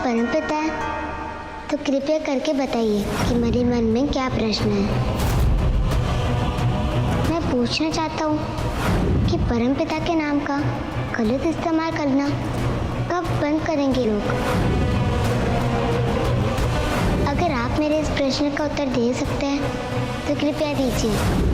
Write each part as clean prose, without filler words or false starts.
परमपिता है तो कृपया करके बताइए कि मेरे मन में क्या प्रश्न है। मैं पूछना चाहता हूँ कि परमपिता के नाम का गलत इस्तेमाल करना कब बंद करेंगे लोग। अगर आप मेरे इस प्रश्न का उत्तर दे सकते हैं तो कृपया दीजिए।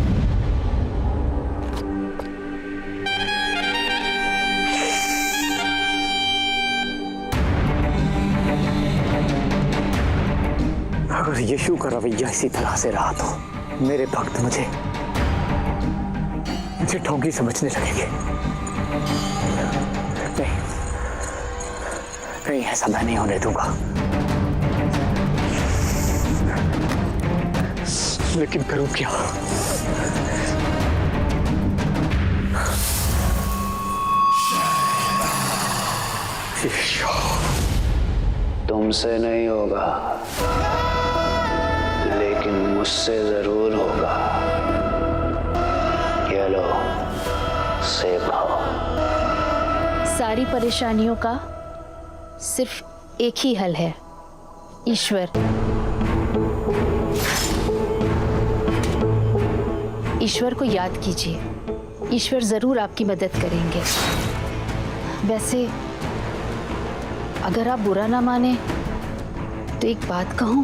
अगर यीशु का रवैया इसी तरह से रहा तो मेरे भक्त मुझे ढोंगी समझने लगेंगे। नहीं, नहीं, ऐसा मैं नहीं होने दूंगा। लेकिन करूं क्या? तुमसे नहीं होगा, लेकिन मुझसे जरूर होगा। ये लो, सेब खाओ। सारी परेशानियों का सिर्फ एक ही हल है, ईश्वर। ईश्वर को याद कीजिए, ईश्वर जरूर आपकी मदद करेंगे। वैसे अगर आप बुरा ना माने तो एक बात कहूं,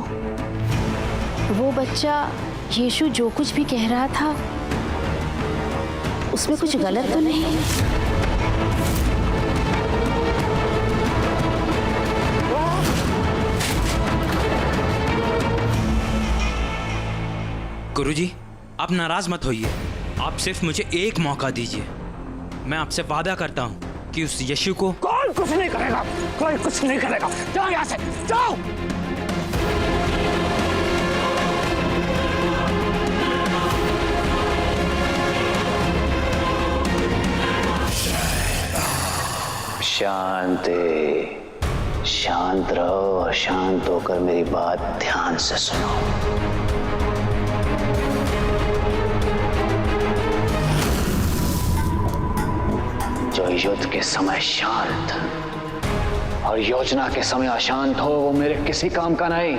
वो बच्चा यीशु जो कुछ भी कह रहा था उसमें कुछ गलत तो नहीं? गुरुजी, आप नाराज मत होइए। आप सिर्फ मुझे एक मौका दीजिए। मैं आपसे वादा करता हूँ कि उस यीशु को कोई कुछ नहीं करेगा, कोई कुछ नहीं करेगा। जाओ यहाँ से, जाओ। शांति, शांत रहो और शांत होकर मेरी बात ध्यान से सुनो। जो युद्ध के समय शांत और योजना के समय अशांत हो, वो मेरे किसी काम का नहीं।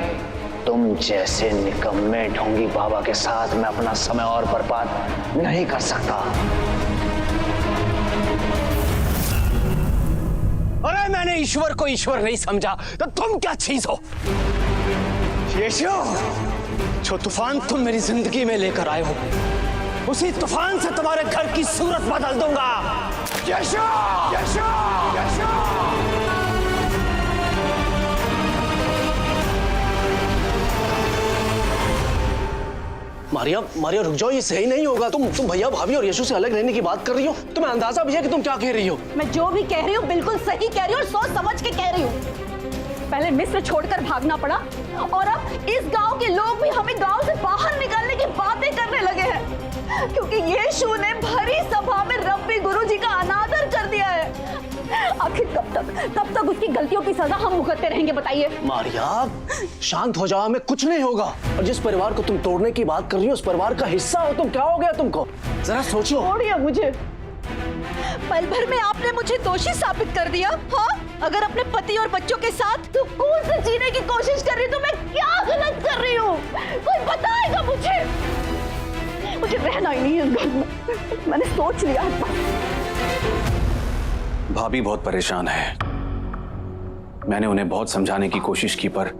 तुम जैसे निकम्मे ढोंगी बाबा के साथ मैं अपना समय और बर्बाद नहीं कर सकता। अरे मैंने ईश्वर को ईश्वर नहीं समझा तो तुम क्या चीज हो? यीशु, जो तूफान तुम मेरी जिंदगी में लेकर आए हो, उसी तूफान से तुम्हारे घर की सूरत बदल दूंगा। यीशु, यीशु, यीशु। मारिया, मारिया रुक जाओ, ये सही नहीं होगा। तुम भैया भाभी और यीशु से अलग रहने की बात कर रही हो। तुम्हें अंदाजा भी है कि तुम क्या कह रही हो? मैं जो भी कह रही हूँ बिल्कुल सही कह रही हूँ और सोच समझ के कह रही हूँ। पहले मिस्र छोड़कर भागना पड़ा और अब इस गांव के लोग भी हमें गांव से बाहर निकालने की बातें करने लगे हैं, क्योंकि यीशु ने भरी सभा में रब्बी गुरुजी का अनादर कर दिया है। आखिर कब तक उसकी गलतियों की सजा हम भुगतते रहेंगे, बताइए? मारिया, शांत हो जाओ, हमें कुछ नहीं होगा। और जिस परिवार को तुम तोड़ने की बात कर रही हो, उस परिवार का हिस्सा हो तुम। क्या हो गया तुमको? जरा सोचो। छोड़िए मुझे। पल भर में आपने मुझे दोषी साबित कर दिया। हाँ, अगर अपने पति और बच्चों के साथ सुकून से जीने की कोशिश कर रही हूँ तो मैं क्या गलत कर रही हूँ? कोई बताएगा मुझे? मुझे रहना ही नहीं है इस घर में। मैंने सोच लिया है। भाभी बहुत परेशान है। मैंने उन्हें बहुत समझाने की कोशिश की पर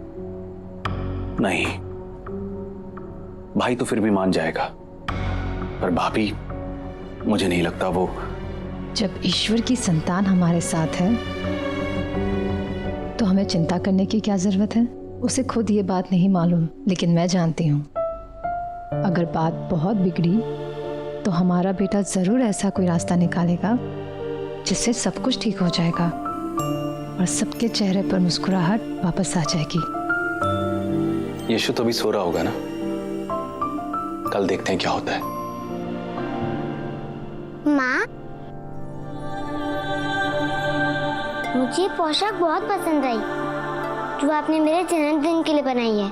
नहीं। भाई तो फिर भी मान जाएगा, पर भाभी मुझे नहीं लगता वो। जब ईश्वर की संतान हमारे साथ है तो हमें चिंता करने की क्या जरूरत है? उसे खुद ये बात नहीं मालूम, लेकिन मैं जानती हूँ अगर बात बहुत बिगड़ी तो हमारा बेटा जरूर ऐसा कोई रास्ता निकालेगा जिससे सब कुछ ठीक हो जाएगा और सबके चेहरे पर मुस्कुराहट वापस आ जाएगी। यीशु तो भी सो रहा होगा ना? कल देखते हैं क्या होता है। माँ, मुझे पोशाक बहुत पसंद आई जो आपने मेरे जन्मदिन के लिए बनाई है।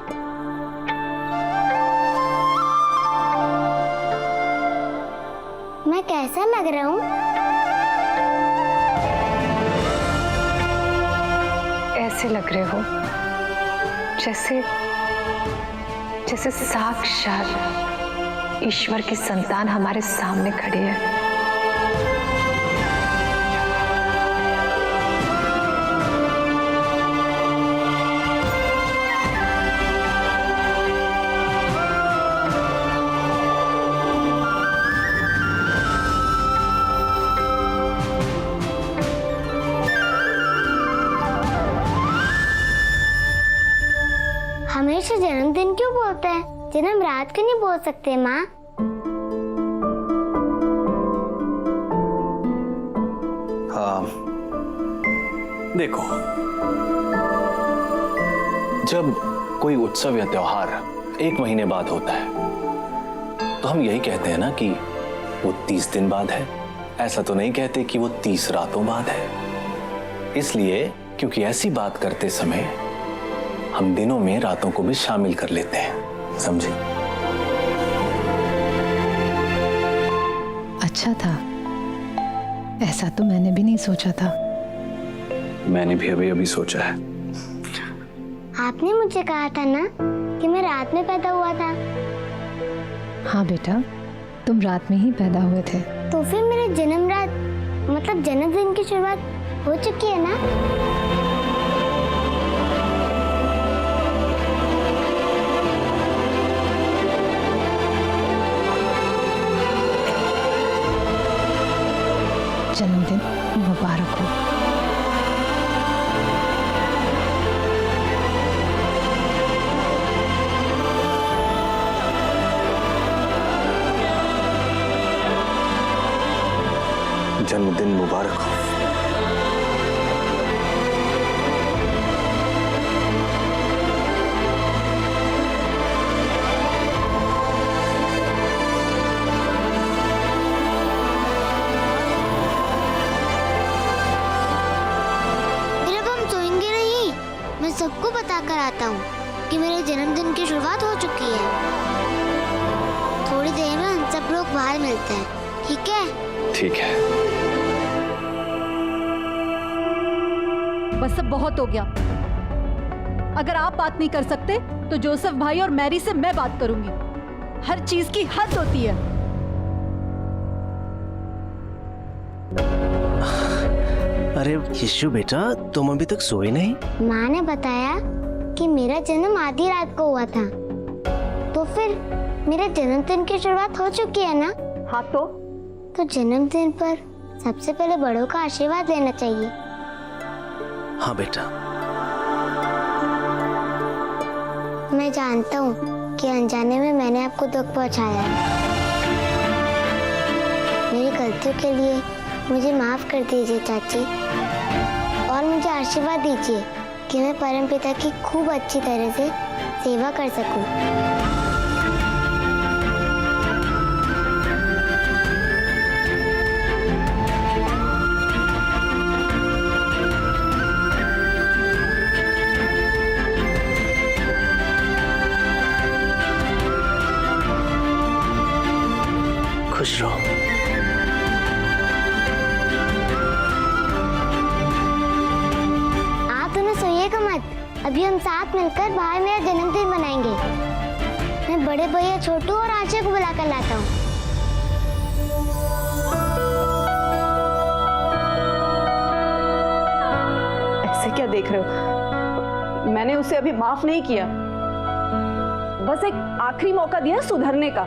मैं कैसा लग रहा हूँ? ऐसे ऐसे लग रहे हो जैसे जैसे साक्षात ईश्वर की संतान हमारे सामने खड़ी है। हमेशा जन्मदिन क्यों बोलते हैं? जन्म रात को नहीं बोल सकते माँ? हाँ, देखो, जब कोई उत्सव या त्योहार 1 महीने बाद होता है तो हम यही कहते हैं ना कि वो 30 दिन बाद है। ऐसा तो नहीं कहते कि वो 30 रातों बाद है। इसलिए क्योंकि ऐसी बात करते समय हम दिनों में रातों को भी शामिल कर लेते हैं, समझे? अच्छा था, ऐसा तो मैंने भी नहीं सोचा था। मैंने भी अभी अभी सोचा है। आपने मुझे कहा था ना कि मैं रात में पैदा हुआ था। हाँ बेटा, तुम रात में ही पैदा हुए थे। तो फिर मेरे जन्म रात मतलब जन्मदिन की शुरुआत हो चुकी है ना? जन्मदिन मुबारक हो। जन्मदिन मुबारक हो। मैं सबको बता कर आता हूँ कि मेरे जन्मदिन की शुरुआत हो चुकी है। थोड़ी देर में हम सब लोग बाहर मिलते हैं, ठीक है? ठीक है। बस अब बहुत हो गया। अगर आप बात नहीं कर सकते तो जोसेफ भाई और मैरी से मैं बात करूंगी। हर चीज की हद होती है। अरे यीशु बेटा, तुम अभी तक सोए नहीं? माँ ने बताया कि मेरा जन्म आधी रात को हुआ था, तो फिर मेरे जन्मदिन की शुरुआत हो चुकी है ना? हाँ तो जन्मदिन पर सबसे पहले बड़ों का आशीर्वाद लेना चाहिए। हाँ बेटा। मैं जानता हूँ कि अनजाने में मैंने आपको दुख पहुँचाया है। मेरी गलतियों के लिए मुझे माफ कर दीजिए चाची, और मुझे आशीर्वाद दीजिए कि मैं परमपिता की खूब अच्छी तरह से सेवा कर सकूं। खुश रहो। अभी हम साथ मिलकर बाहर मेरा जन्मदिन मनाएंगे। मैं बड़े भैया छोटू और आशा को बुलाकर लाता हूँ। ऐसे क्या देख रहे हो? मैंने उसे अभी माफ नहीं किया, बस एक आखिरी मौका दिया सुधरने का।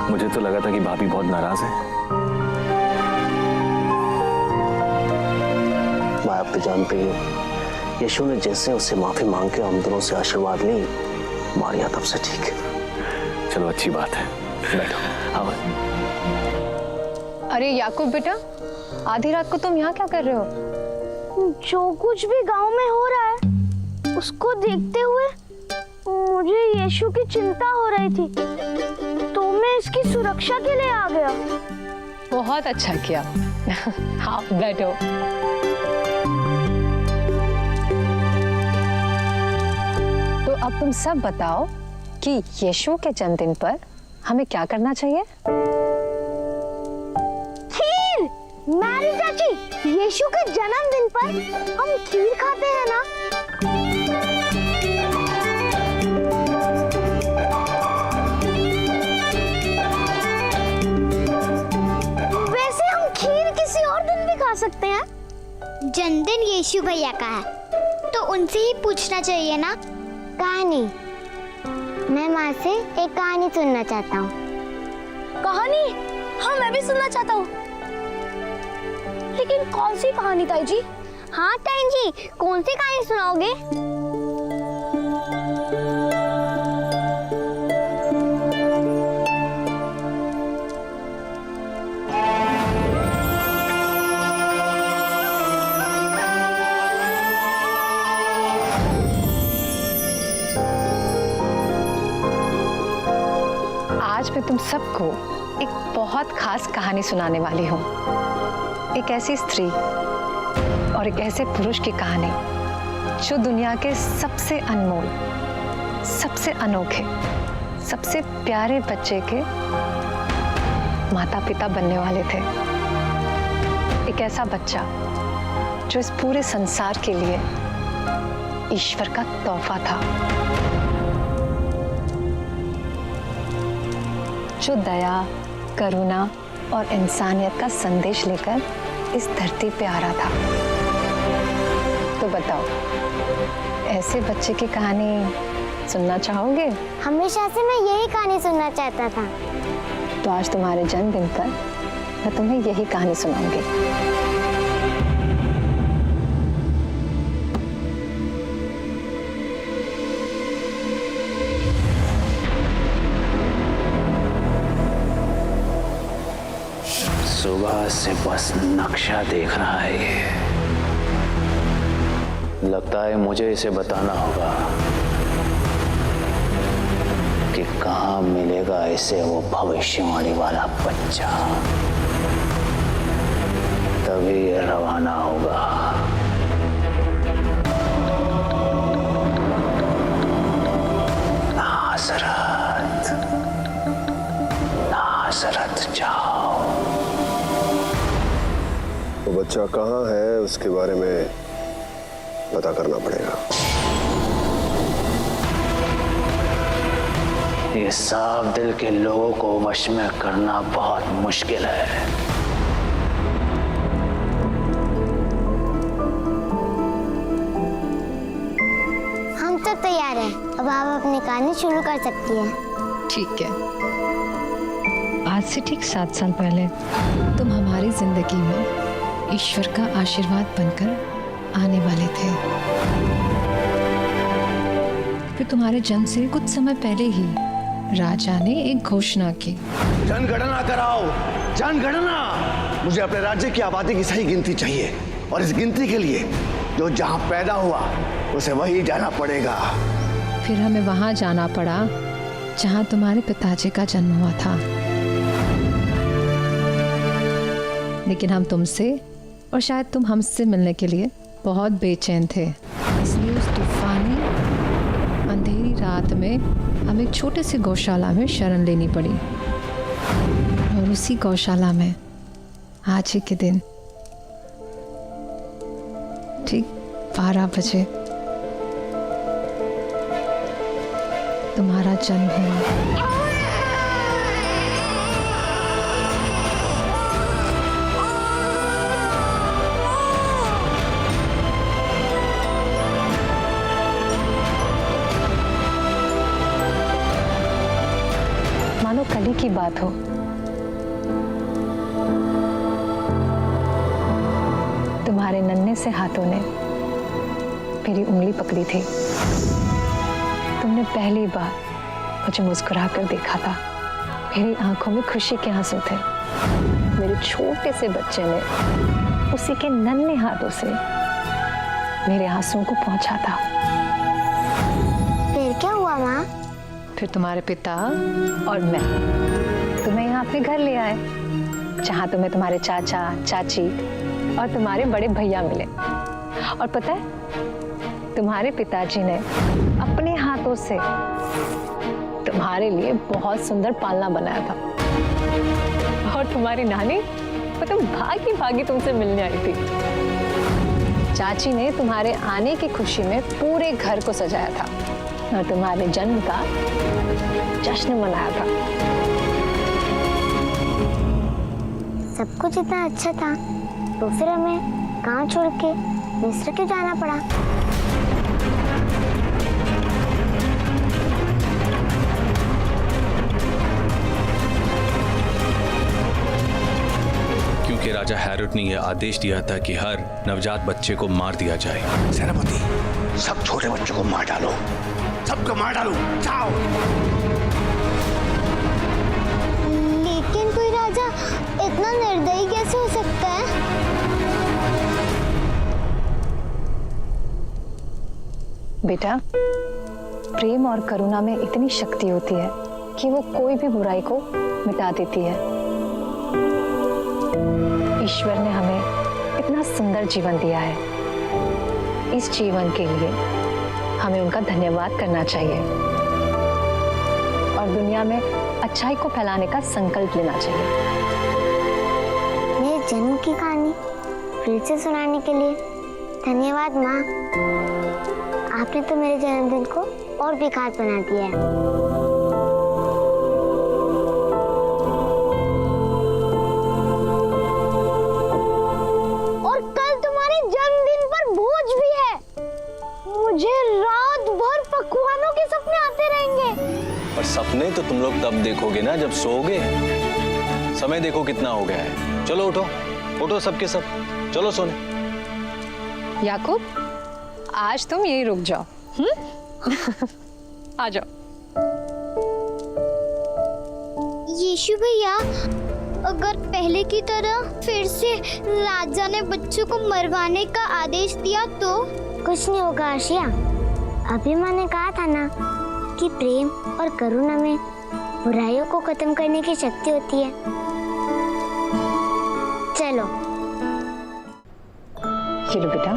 मुझे तो लगा था कि भाभी बहुत नाराज है। माँ, आप तो जानते ही हो, यीशु ने जैसे उससे माफी मांग के हम दोनों से आशीर्वाद ली, मारिया तब से ठीक है। चलो अच्छी बात है, बैठो। हाँ। अरे याकूब बेटा, आधी रात को तुम यहाँ क्या कर रहे हो? जो कुछ भी गांव में हो रहा है उसको देखते हुए मुझे यीशु की चिंता हो रही थी, तो मैं इसकी सुरक्षा के लिए आ गया। बहुत अच्छा किया। हाँ बैठो। तो अब तुम सब बताओ कि यीशु के जन्मदिन पर हमें क्या करना चाहिए? खीर। मैरी चाची, यीशु के जन्मदिन पर हम खीर खाते हैं ना? वैसे हम खीर किसी और दिन भी खा सकते हैं। जन्मदिन यीशु भैया का है तो उनसे ही पूछना चाहिए ना। कहानी, मैं माँ से एक कहानी सुनना चाहता हूँ। कहानी? हाँ मैं भी सुनना चाहता हूँ। लेकिन कौन सी कहानी ताई जी? हाँ ताई जी, कौन सी कहानी सुनाओगे? आज मैं तुम सबको एक बहुत खास कहानी सुनाने वाली हूँ। एक ऐसी स्त्री और एक ऐसे पुरुष की कहानी जो दुनिया के सबसे अनमोल, सबसे अनोखे, सबसे प्यारे बच्चे के माता पिता बनने वाले थे। एक ऐसा बच्चा जो इस पूरे संसार के लिए ईश्वर का तोहफा था, जो दया, करुणा और इंसानियत का संदेश लेकर इस धरती पे आ रहा था। तो बताओ, ऐसे बच्चे की कहानी सुनना चाहोगे? हमेशा से मैं यही कहानी सुनना चाहता था। तो आज तुम्हारे जन्मदिन पर मैं तुम्हें यही कहानी सुनाऊंगी। सुबह से बस नक्शा देख रहा है ये। लगता है मुझे इसे बताना होगा कि कहाँ मिलेगा इसे वो भविष्यवाणी वाला बच्चा। तभी ये रवाना होगा। नासरत, नासरत जाओ। वो बच्चा कहाँ है उसके बारे में पता करना पड़ेगा। ये साफ दिल के लोगों को वश में करना बहुत मुश्किल है। हम सब तैयार हैं। अब आप अपनी कहानी शुरू कर सकती हैं। ठीक है। आज से ठीक 7 साल पहले तुम हमारी जिंदगी में ईश्वर का आशीर्वाद बनकर आने वाले थे। फिर तुम्हारे जन्म से कुछ समय पहले ही राजा ने एक घोषणा की। जनगणना कराओ, जनगणना। मुझे अपने राज्य की आबादी की सही गिनती चाहिए और इस गिनती के लिए जो जहाँ पैदा हुआ उसे वही जाना पड़ेगा। फिर हमें वहां जाना पड़ा जहां तुम्हारे पिताजी का जन्म हुआ था। लेकिन हम तुमसे और शायद तुम हमसे मिलने के लिए बहुत बेचैन थे। इसलिए उस तूफानी अंधेरी रात में हमें एक छोटे से गौशाला में शरण लेनी पड़ी। और उसी गौशाला में आज ही के दिन ठीक 12 बजे तुम्हारा जन्म हुआ। मानो कल ही की बात हो। तुम्हारे नन्हे से हाथों ने मेरी उंगली पकड़ी थी। तुमने पहली बार मुझे मुस्कुरा कर देखा था। मेरी आंखों में खुशी के आंसू थे। मेरे छोटे से बच्चे ने उसी के नन्हे हाथों से मेरे आंसुओं को पहुंचा था। फिर क्या हुआ माँ? फिर तुम्हारे पिता और मैं तुम्हें यहाँ अपने घर ले आए। जहाँ तुम्हें तुम्हारे चाचा चाची और तुम्हारे बड़े भैया मिले। और पता है, तुम्हारे पिताजी ने अपने हाथों से तुम्हारे लिए बहुत सुंदर पालना बनाया था। और तुम्हारी नानी तो भागी भागी तुमसे मिलने आई थी। चाची ने तुम्हारे आने की खुशी में पूरे घर को सजाया था और तुम्हारे जन्म का जश्न मनाया था। सब कुछ इतना अच्छा था तो फिर हमें गांव छोड़ के मिस्र क्यों जाना पड़ा? क्योंकि राजा हेरोड ने यह आदेश दिया था कि हर नवजात बच्चे को मार दिया जाए। सेनापति, सब छोटे बच्चों को मार डालो, सबको मार डालो, जाओ। लेकिन कोई राजा इतना निर्दयी कैसे हो सकता है? बेटा, प्रेम और करुणा में इतनी शक्ति होती है कि वो कोई भी बुराई को मिटा देती है। ईश्वर ने हमें इतना सुंदर जीवन दिया है। इस जीवन के लिए हमें उनका धन्यवाद करना चाहिए और दुनिया में अच्छाई को फैलाने का संकल्प लेना चाहिए। मेरे जन्म की कहानी फिर से सुनाने के लिए धन्यवाद माँ। आपने तो मेरे जन्मदिन को और बेकार बना दिया है। और कल तुम्हारे जन्मदिन पर भोज भी है। मुझे रात भर पकवानों के सपने आते रहेंगे। पर सपने तो तुम लोग तब देखोगे ना जब सोओगे। समय देखो कितना हो गया है। चलो उठो, उठो सबके सब, चलो सोने। याकूब, आज तुम यहीं रुक जाओ। आ जाओ। यीशु भैया, अगर पहले की तरह फिर से राजा ने बच्चों को मरवाने का आदेश दिया तो? कुछ नहीं होगा आशिया। अभी मैंने कहा था ना कि प्रेम और करुणा में बुराइयों को खत्म करने की शक्ति होती है। चलो। चलो बेटा।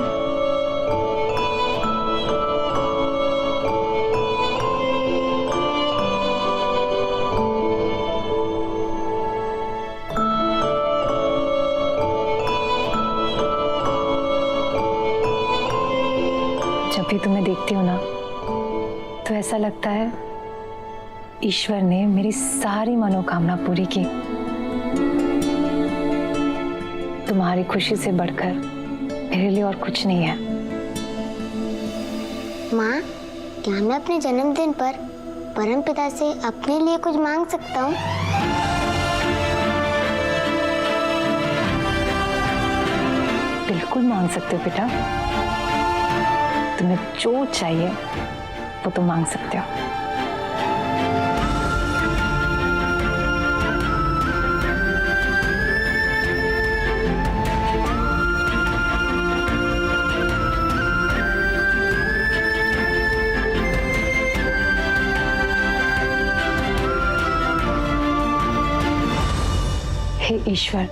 जब भी तुम्हें देखती हूँ ना तो ऐसा लगता है ईश्वर ने मेरी सारी मनोकामना पूरी की। तुम्हारी खुशी से बढ़कर मेरे लिए और कुछ नहीं है। माँ, क्या मैं अपने जन्मदिन पर परमपिता से अपने लिए कुछ मांग सकता हूँ? बिल्कुल मांग सकते हो बेटा। तुम्हें जो चाहिए वो तुम मांग सकते हो। हे ईश्वर,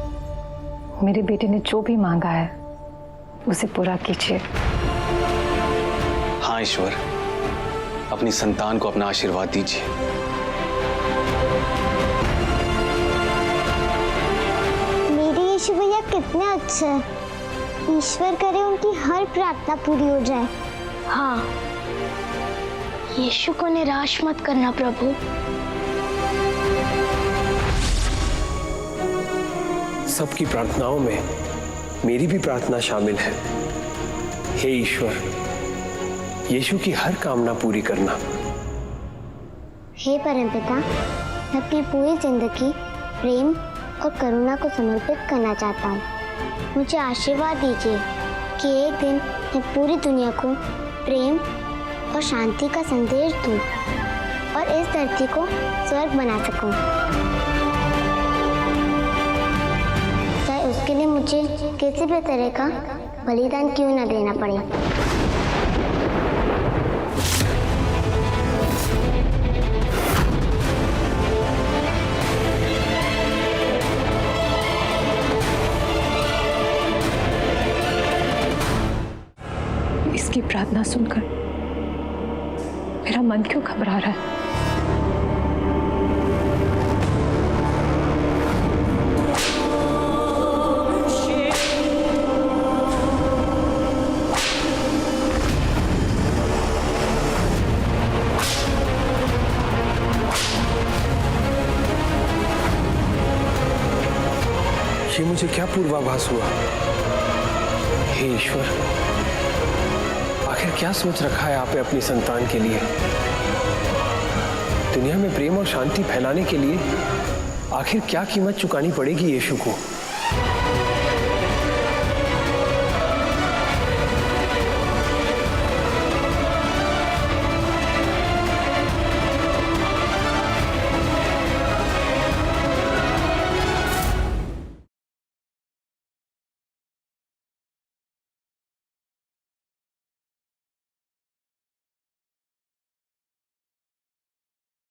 मेरे बेटे ने जो भी मांगा है उसे पूरा कीजिए। हाँ ईश्वर, अपनी संतान को अपना आशीर्वाद दीजिए। मेरे यीशु भैया कितने अच्छे हैं। ईश्वर करे उनकी हर प्रार्थना पूरी हो जाए। हाँ, यीशु को निराश मत करना प्रभु। सबकी प्रार्थनाओं में मेरी भी प्रार्थना शामिल है। हे ईश्वर, यीशु की हर कामना पूरी करना। हे परमपिता, मैं अपनी पूरी जिंदगी प्रेम और करुणा को समर्पित करना चाहता हूँ। मुझे आशीर्वाद दीजिए कि एक दिन मैं पूरी दुनिया को प्रेम और शांति का संदेश दूँ और इस धरती को स्वर्ग बना सकूँ। चाहे उसके लिए मुझे किसी भी तरह का बलिदान क्यों न देना पड़े। बात ना सुनकर मेरा मन क्यों घबरा रहा है? ये मुझे क्या पूर्वाभास हुआ? हे ईश्वर, आखिर क्या सोच रखा है आपने अपनी संतान के लिए? दुनिया में प्रेम और शांति फैलाने के लिए आखिर क्या कीमत चुकानी पड़ेगी यीशु को?